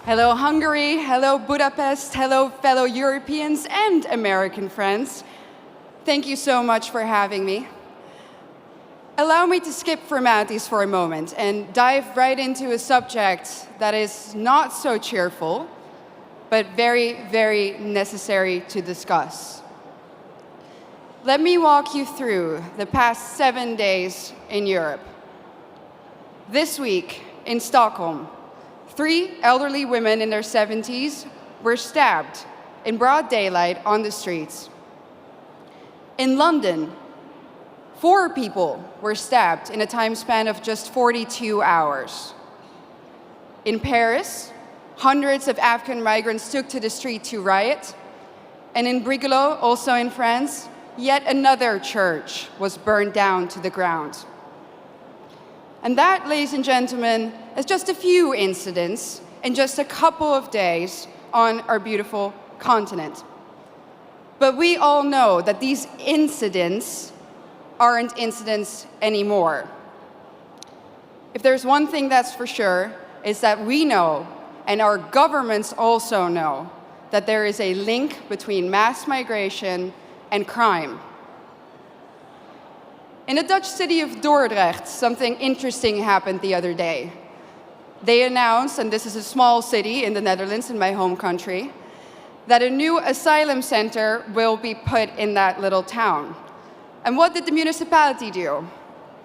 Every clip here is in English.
Hello, Hungary. Hello, Budapest. Hello, fellow Europeans and American friends. Thank you so much for having me. Allow me to skip formalities for a moment and dive right into a subject that is not so cheerful, but very, very necessary to discuss. Let me walk you through the past 7 days in Europe. This week in Stockholm, 3 elderly women in their 70s were stabbed in broad daylight on the streets. In London, 4 people were stabbed in a time span of just 42 hours. In Paris, hundreds of African migrants took to the street to riot. And in Brigalow, also in France, yet another church was burned down to the ground. And that, ladies and gentlemen, is just a few incidents in just a couple of days on our beautiful continent. But we all know that these incidents aren't incidents anymore. If there's one thing that's for sure, is that we know, and our governments also know, that there is a link between mass migration and crime. In the Dutch city of Dordrecht, something interesting happened the other day. They announced, and this is a small city in the Netherlands, in my home country, that a new asylum center will be put in that little town. And what did the municipality do?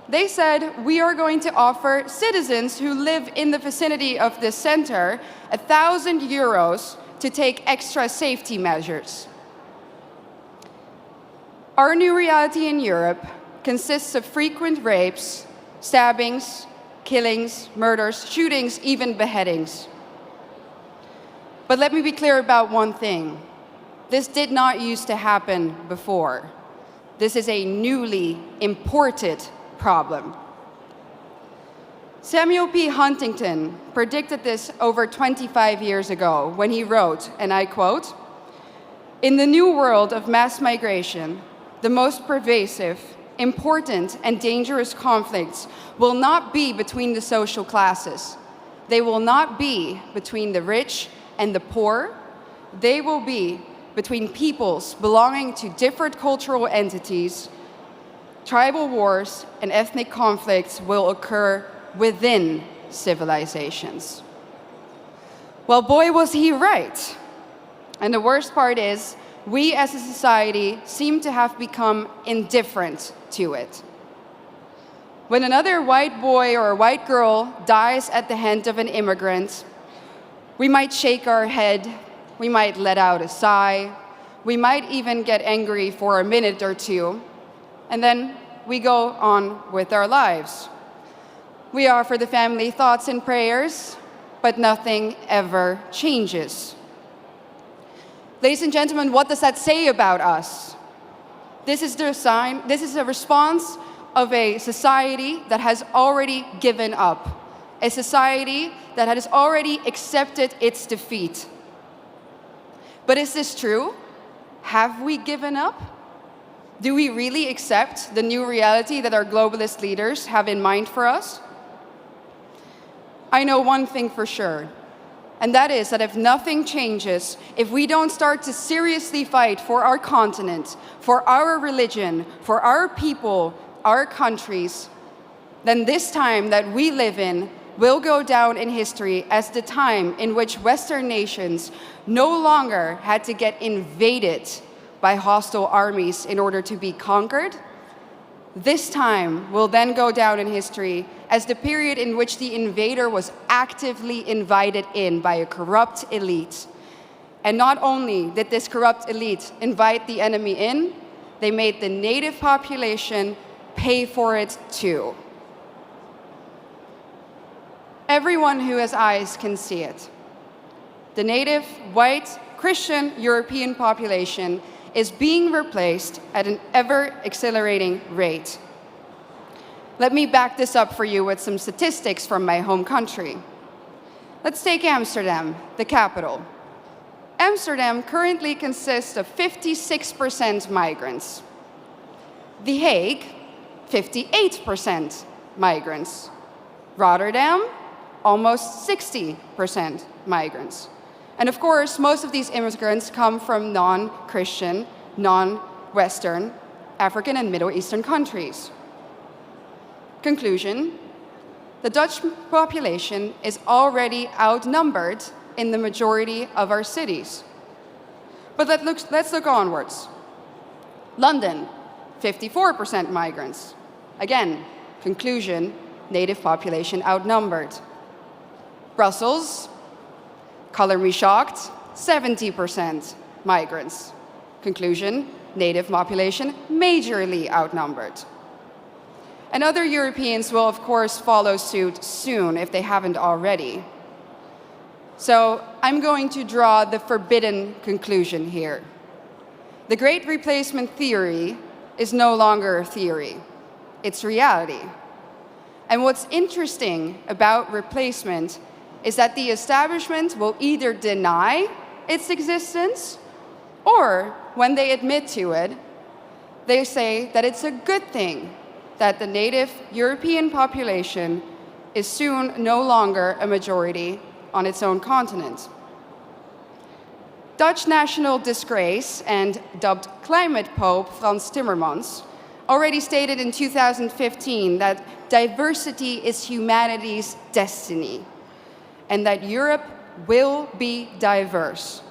They said, we are going to offer citizens who live in the vicinity of this center 1,000 euros to take extra safety measures. Our new reality in Europe consists of frequent rapes, stabbings, killings, murders, shootings, even beheadings. But let me be clear about one thing. This did not used to happen before. This is a newly imported problem. Samuel P. Huntington predicted this over 25 years ago when he wrote, and I quote, "In the new world of mass migration, the most pervasive, important, and dangerous conflicts will not be between the social classes. They will not be between the rich and the poor. They will be between peoples belonging to different cultural entities. Tribal wars and ethnic conflicts will occur within civilizations." Well, boy, was he right. And the worst part is, we as a society seem to have become indifferent to it. When another white boy or a white girl dies at the hand of an immigrant, we might shake our head, we might let out a sigh, we might even get angry for a minute or two, and then we go on with our lives. We offer the family thoughts and prayers, but nothing ever changes. Ladies and gentlemen, what does that say about us? This is a response of a society that has already given up, a society that has already accepted its defeat. But is this true? Have we given up? Do we really accept the new reality that our globalist leaders have in mind for us? I know one thing for sure. And that is that if nothing changes, if we don't start to seriously fight for our continent, for our religion, for our people, our countries, then this time that we live in will go down in history as the time in which Western nations no longer had to get invaded by hostile armies in order to be conquered. This time will then go down in history as the period in which the invader was actively invited in by a corrupt elite. And not only did this corrupt elite invite the enemy in, they made the native population pay for it too. Everyone who has eyes can see it. The native, white, Christian European population is being replaced at an ever-accelerating rate. Let me back this up for you with some statistics from my home country. Let's take Amsterdam, the capital. Amsterdam currently consists of 56% migrants. The Hague, 58% migrants. Rotterdam, almost 60% migrants. And of course, most of these immigrants come from non-Christian, non-Western, African and Middle Eastern countries. Conclusion: the Dutch population is already outnumbered in the majority of our cities. But let's look onwards. London, 54% migrants. Again, conclusion, native population outnumbered. Brussels, color me shocked, 70% migrants. Conclusion, native population majorly outnumbered. And other Europeans will, of course, follow suit soon if they haven't already. So I'm going to draw the forbidden conclusion here. The Great Replacement theory is no longer a theory. It's reality. And what's interesting about replacement is that the establishment will either deny its existence, or when they admit to it, they say that it's a good thing that the native European population is soon no longer a majority on its own continent. Dutch national disgrace and dubbed climate pope Frans Timmermans already stated in 2015 that diversity is humanity's destiny, and that Europe will be diverse.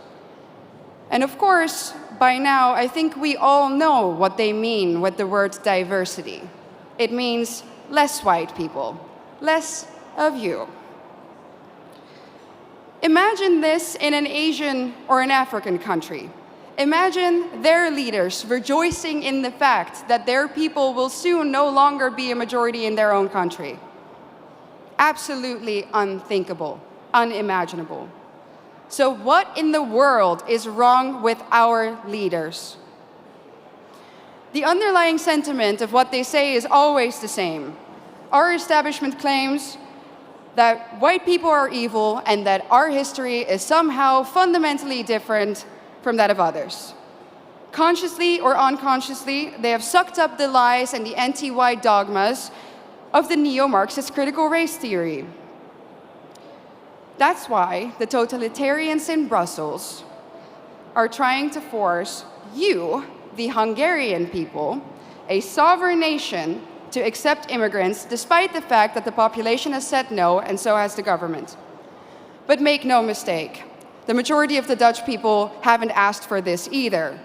And of course, by now, I think we all know what they mean with the word diversity. It means less white people, less of you. Imagine this in an Asian or an African country. Imagine their leaders rejoicing in the fact that their people will soon no longer be a majority in their own country. Absolutely unthinkable, unimaginable. So what in the world is wrong with our leaders? The underlying sentiment of what they say is always the same. Our establishment claims that white people are evil and that our history is somehow fundamentally different from that of others. Consciously or unconsciously, they have sucked up the lies and the anti-white dogmas of the neo-Marxist critical race theory. That's why the totalitarians in Brussels are trying to force you, the Hungarian people, a sovereign nation, to accept immigrants despite the fact that the population has said no, and so has the government. But make no mistake, the majority of the Dutch people haven't asked for this either.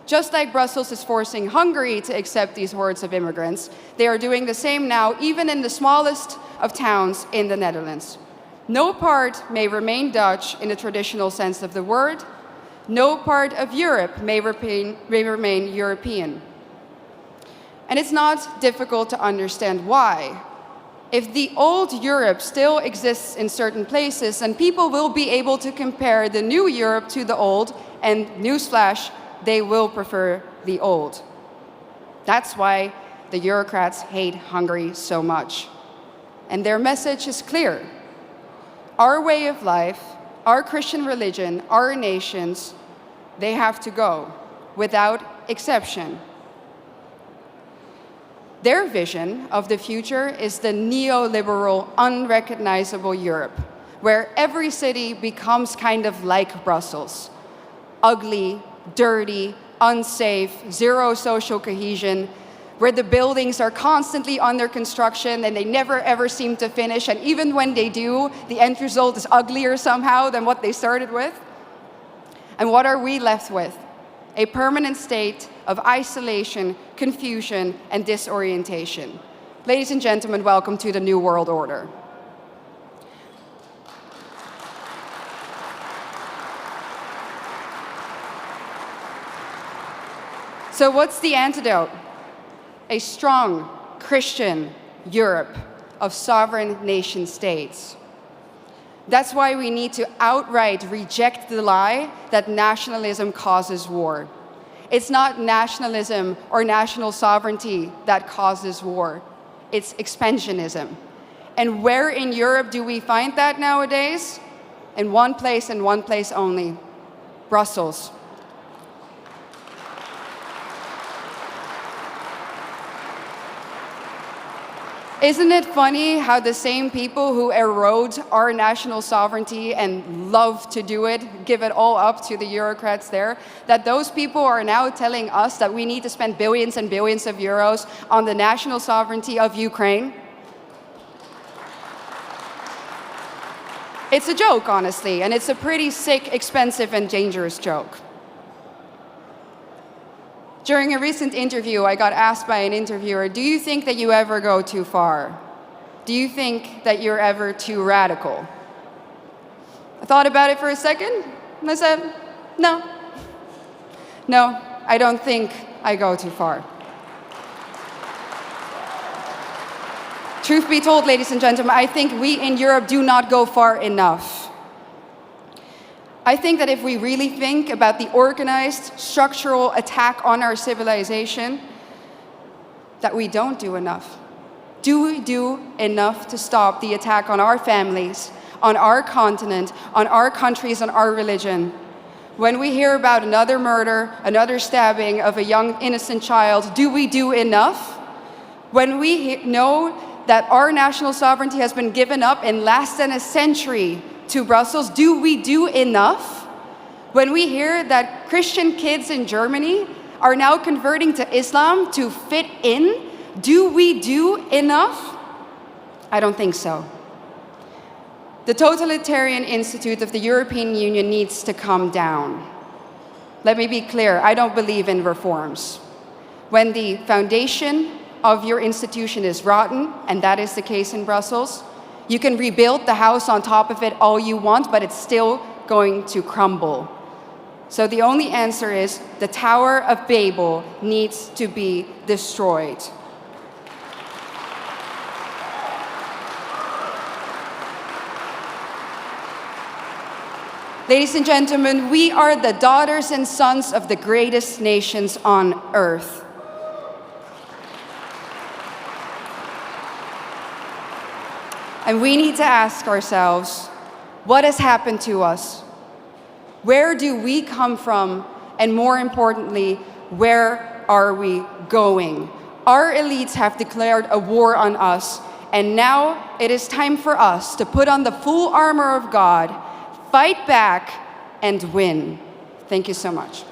Just like Brussels is forcing Hungary to accept these hordes of immigrants, they are doing the same now, even in the smallest of towns in the Netherlands. No part may remain Dutch in the traditional sense of the word. No part of Europe may remain European. And it's not difficult to understand why. If the old Europe still exists in certain places, then people will be able to compare the new Europe to the old, and newsflash, they will prefer the old. That's why the Eurocrats hate Hungary so much. And their message is clear. Our way of life, our Christian religion, our nations, they have to go, without exception. Their vision of the future is the neoliberal, unrecognizable Europe, where every city becomes kind of like Brussels. Ugly, dirty, unsafe, zero social cohesion, where the buildings are constantly under construction and they never ever seem to finish, and even when they do, the end result is uglier somehow than what they started with. And what are we left with? A permanent state of isolation, confusion, and disorientation. Ladies and gentlemen, welcome to the New World Order. So what's the antidote? A strong Christian Europe of sovereign nation states. That's why we need to outright reject the lie that nationalism causes war. It's not nationalism or national sovereignty that causes war. It's expansionism. And where in Europe do we find that nowadays? In one place and one place only: Brussels. Isn't it funny how the same people who erode our national sovereignty and love to do it, give it all up to the bureaucrats there, that those people are now telling us that we need to spend billions and billions of euros on the national sovereignty of Ukraine? It's a joke, honestly, and it's a pretty sick, expensive, and dangerous joke. During a recent interview, I got asked by an interviewer, do you think that you ever go too far? Do you think that you're ever too radical? I thought about it for a second, and I said, no. No, I don't think I go too far. Truth be told, ladies and gentlemen, I think we in Europe do not go far enough. I think that if we really think about the organized, structural attack on our civilization, that we don't do enough. Do we do enough to stop the attack on our families, on our continent, on our countries, on our religion? When we hear about another murder, another stabbing of a young innocent child, do we do enough? When we know that our national sovereignty has been given up in less than a century to Brussels, do we do enough? When we hear that Christian kids in Germany are now converting to Islam to fit in, do we do enough? I don't think so. The totalitarian institute of the European Union needs to come down. Let me be clear, I don't believe in reforms. When the foundation of your institution is rotten, and that is the case in Brussels, you can rebuild the house on top of it all you want, but it's still going to crumble. So the only answer is the Tower of Babel needs to be destroyed. Ladies and gentlemen, we are the daughters and sons of the greatest nations on earth. And we need to ask ourselves, what has happened to us? Where do we come from? And more importantly, where are we going? Our elites have declared a war on us, and now it is time for us to put on the full armor of God, fight back, and win. Thank you so much.